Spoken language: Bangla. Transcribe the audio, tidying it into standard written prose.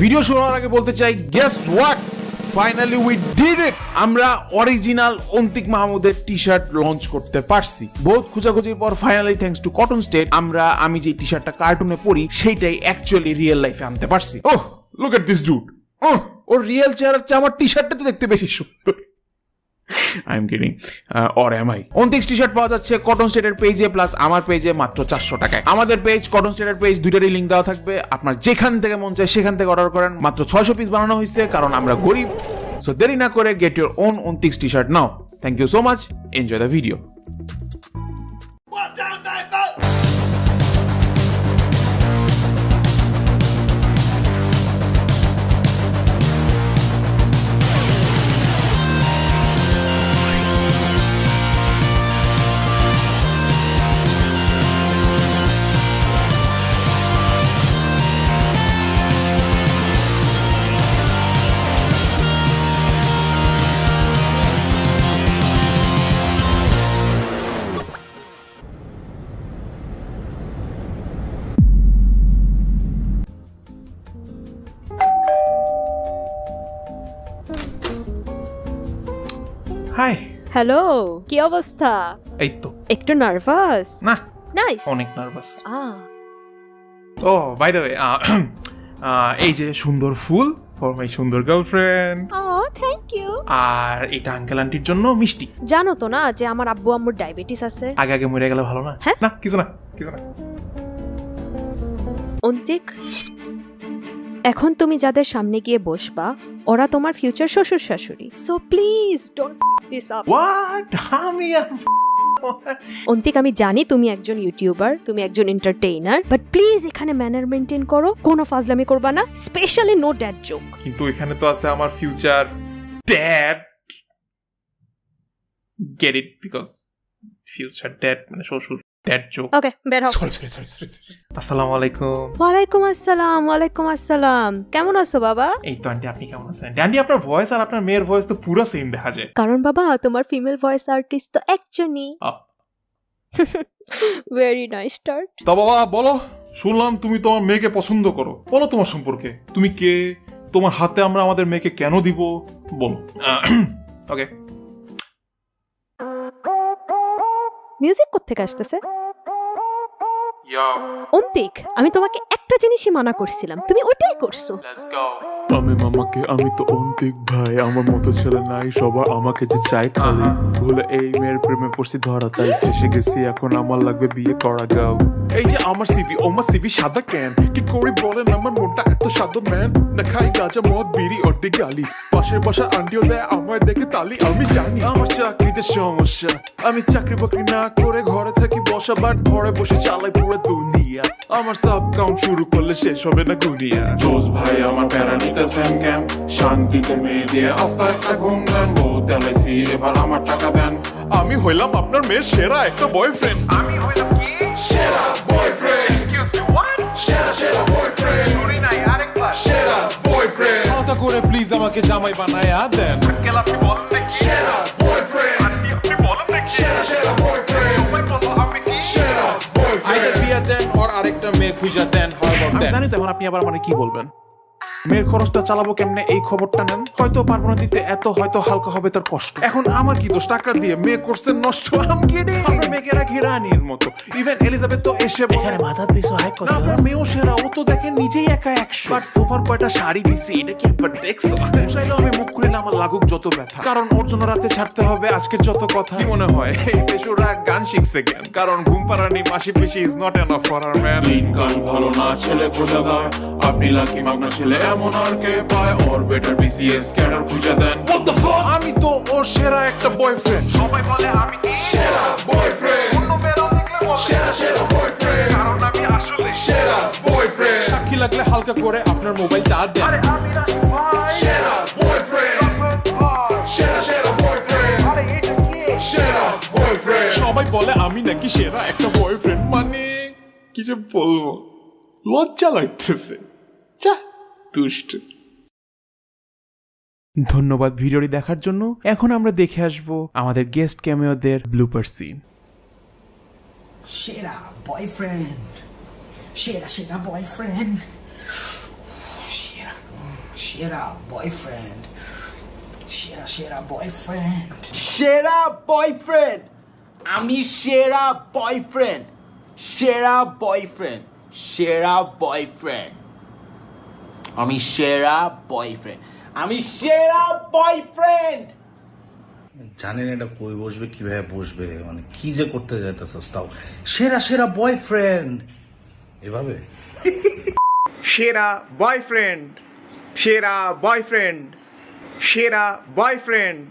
ভিডিও শুরু হওয়ার আগে বলতে চাই, guess what, finally we did it. আমরা অরিজিনাল অন্তিক মাহমুদের টি শার্ট লঞ্চ করতে পারছি। বহুত খোঁজাখুঁজির পর finally thanks to cotton state আমি যে টি শার্টটা কার্টুনে পরি সেইটাই অ্যাকচুয়ালি রিয়েল লাইফে আনতে পারছি। Oh, look at this dude. ওর রিয়েল চেহারার চেয়ে আমার টি শার্টটা তো দেখতে বেশি সুন্দর। I am kidding, or am I? অন্তিক্স টি শার্ট পাওয়া যাচ্ছে কটন স্টেটের পেজে প্লাস আমার পেজে মাত্র 400 টাকায়। আমাদের পেজ, কটন স্টেটের পেজ, দুইটারই লিঙ্ক দেওয়া থাকবে। আপনার যেখান থেকে মন চায় সেখান থেকে অর্ডার করেন। মাত্র 600 পিস বানানো হয়েছে, কারণ আমরা গরিব। সো দেরি না করে গেট ইউর ওন অন্তিক্স টি শার্ট নাও। Thank you so much, enjoy the video. Hi. Hello, কি অবস্থা? এই তো একটু নার্ভাস? না, নাইস, অনেক nervous. Oh by the way, এই যে সুন্দর ফুল ফর মাই সুন্দর গার্লফ্রেন্ড। Thank you. আর এটা আঙ্কেল আন্টির জন্য মিষ্টি। জানো তো না যে আমার আব্বু আম্মুর ডায়াবেটিস আছে? আগে আগে মরে গেলে ভালো না? হ্যাঁ, না কিছু না, কিছু না। অন্তিক, এখন তুমি যাদের সামনে গিয়ে বসবা ওরা তোমার ফিউচার শ্বশুর শাশুড়ি। So please don't this up. What? Antik, আমি জানি তুমি একজন ইউটিউবার, তুমি একজন এন্টারটেইনার, বাট প্লিজ এখানে ম্যানার মেইনটেইন করো, কোনো ফাজলামি করবা না, স্পেশালি নো ড্যাড জোক। কিন্তু এখানে তো আছে আমার future dad. Get it? Because future dad মানে শ্বশুর, ড্যাড জোক। ওকে, বের হও। সরি। আসসালামু আলাইকুম। ওয়ালাইকুম আসসালাম। ওয়ালাইকুম আসসালাম। কেমন আছো বাবা? এই তো আন্টি, আপনি কেমন আছেন? আন্টি, আপনার ভয়েস আর আপনার মেয়ের ভয়েস তো পুরো সেম দেখা যায়। কারণ বাবা তোমার ফিমেল ভয়েস আর্টিস্ট তো একজনই। Very nice start. তা বাবা বলো, শুনলাম তুমি তোমার মেয়েকে পছন্দ করো, বলো তোমার সম্পর্কে। তুমি কে? তোমার হাতে আমরা আমাদের মেয়েকে কেন দিব? বলো। ওকে। মিউজিক কোত্থেকে আসতেছে? অন্তিক, আমি তোমাকে একটা জিনিসই মানা করছিলাম, তুমি ওটাই করছো। আমি মামাকে, আমি তো অন্তিক ভাই, আমার মতো ছেলে নাই, সবার আমাকে যে চাই খালি। ভুলে এই মেয়ের প্রেমে পড়ছি ধরা, তাই ফেসে গেছি, এখন আমার লাগবে বিয়ে করা গাও। এই যে আমার সিভি, আমার সিভি সাদা কেন? কি করি বলেন, আমার মনটা এত সাদা ম্যান। না খাই গাঁজা মদ বিড়ি অর্ধেক গালি, পাশের বাসা আন্টিও দেয় আমার দেখে তালি। আমি জানি আমার চাকরিতে সমস্যা, আমি চাকরি বাকরি না করে ঘরে থাকি বসা, বাট ঘরে বসে চালাই পুরো দুনিয়া। আমার সাব কাউন্ট শুরু করলে শেষ হবে না গুনিয়া। জোস ভাই আমার প্যারা নিতেছেন কেন? শান্তিতে মেয়ে দিয়ে আস্তা একটা ঘুম দেন, বহুত দেলাইছি এবার আমার টাকা দেন। আমি হইলাম আপনার মেয়ের সেরা একটা বয়ফ্রেন্ড। আমি হইলাম কি? সেরা বয়ফ্রেন্ড। Excuse me, what? সেরা বয়ফ্রেন্ড। শুনি নাই, আরেকবার। সেরা বয়ফ্রেন্ড। কথা করে প্লিজ আমাকে জামাই বানায়া দেন। আঙ্কেল আপনি বলেন দেখি। সেরা বয়ফ্রেন্ড। আন্টি আপনি বলেন দেখি। সেরা বয়ফ্রেন্ড। সবাই বলো আমি কি? সেরা বয়ফ্রেন্ড। আইদার বিয়া দেন আর আরেকটা মেয়ে খুঁজা দেন, হয় দেন। আমি জানি তো এখন আপনি আবার মানে কি বলবেন। মেয়ের খরচটা চালাবো কেমনে এই খবরটা নেন। হয়তো পারবো না দিতে এত, হয়তো হালকা হবে তার কষ্ট। এখন আমার কি দোষ? টাকা দিয়ে মেয়ে করছে নষ্ট। আমি কিডিং। আমরা মেয়েকে রাখি রানীর মতো। ইভেন এলিজাবেথ তো এসে এখানে মাথা পিছু হয় কত? আপনার মেয়েও সেরা, ও তো দেখেন নিজেই একা 100। বাট সোফার কয়টা শাড়ি দিছি এটা কি একবার দেখছো? চাইলে আমি মুখ খুলে না, আমার লাগুক যত ব্যথা, কারণ ওর জন্য রাতে ছাড়তে হবে আজকের যত কথা। কি মনে হয় এই পেশুরা গান শিখছে জ্ঞান? কারণ ঘুম পাড়ানি মাসি পেশি is not enough for our man. দিনকাল ভালো না, ছেলে খোঁজা দেয়, আপনি লাকি মাগনা ছেলে এমন আর কে পায়? ওর বেটার বিসিএস ক্যাডার খুঁজে দেন। What the fuck? আমি তো ওর সেরা একটা বয়ফ্রেন্ড। সবাই বলে আমি কি? সেরা বয়ফ্রেন্ড। অন্য বেরাও দেখলে বলে সেরা বয়ফ্রেন্ড। কারণ আমি আসলে সেরা বয়ফ্রেন্ড। সাক্ষী লাগলে হালকা করে আপনার মোবাইলটা দেন। আরে আমি না ভাই। সেরা বয়ফ্রেন্ড। সেরা বয়ফ্রেন্ড। আরে এটা কি? সেরা বয়ফ্রেন্ড। সবাই বলে আমি নাকি সেরা একটা বয়ফ্রেন্ড, মানে কি যে বলবো, লজ্জা লাগতেছে। যা দুষ্ট। ধন্যবাদ ভিডিওটি দেখার জন্য। এখন আমরা দেখে আসব আমাদের গেস্ট ক্যামিওদের ব্লুপার সিন। সেরা বয়ফ্রেন্ড, সেরা বয়ফ্রেন্ড, সেরা সেরা বয়ফ্রেন্ড, সেরা বয়ফ্রেন্ড, সেরা বয়ফ্রেন্ড, আমি সেরা বয়ফ্রেন্ড, সেরা বয়ফ্রেন্ড, সেরা বয়ফ্রেন্ড, আমি সেরা বয়ফ্রেন্ড, আমি সেরা বয়ফ্রেন্ড। জানেন এটা কই বসবে, কিভাবে বসবে, মানে কি যে করতে যাইতেছস, তাও সেরা বয়ফ্রেন্ড এভাবে। সেরা বয়ফ্রেন্ড, সেরা বয়ফ্রেন্ড, সেরা বয়ফ্রেন্ড।